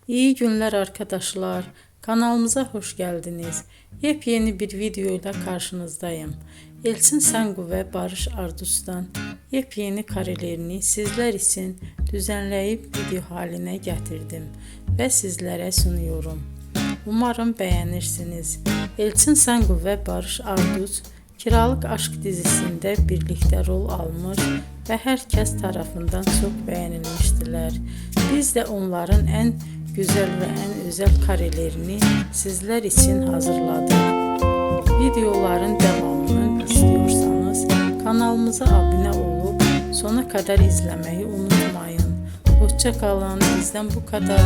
İyi günler arkadaşlar. Kanalımıza hoş geldiniz. Yepyeni bir video ile karşınızdayım. Elçin Sangu ve Barış Ardus'tan yepyeni karelerini sizler için düzenleyip video haline getirdim ve sizlere sunuyorum. Umarım beğenirsiniz. Elçin Sangu ve Barış Ardus Kiralık Aşk dizisinde birlikte rol almış ve herkes tarafından çok beğenilmiştiler. Biz de onların en güzel ve en özel karelerini sizler için hazırladık. Videoların devamını istiyorsanız kanalımıza abone olup sona kadar izlemeyi unutmayın. Hoşça kalın. Bizden bu kadar.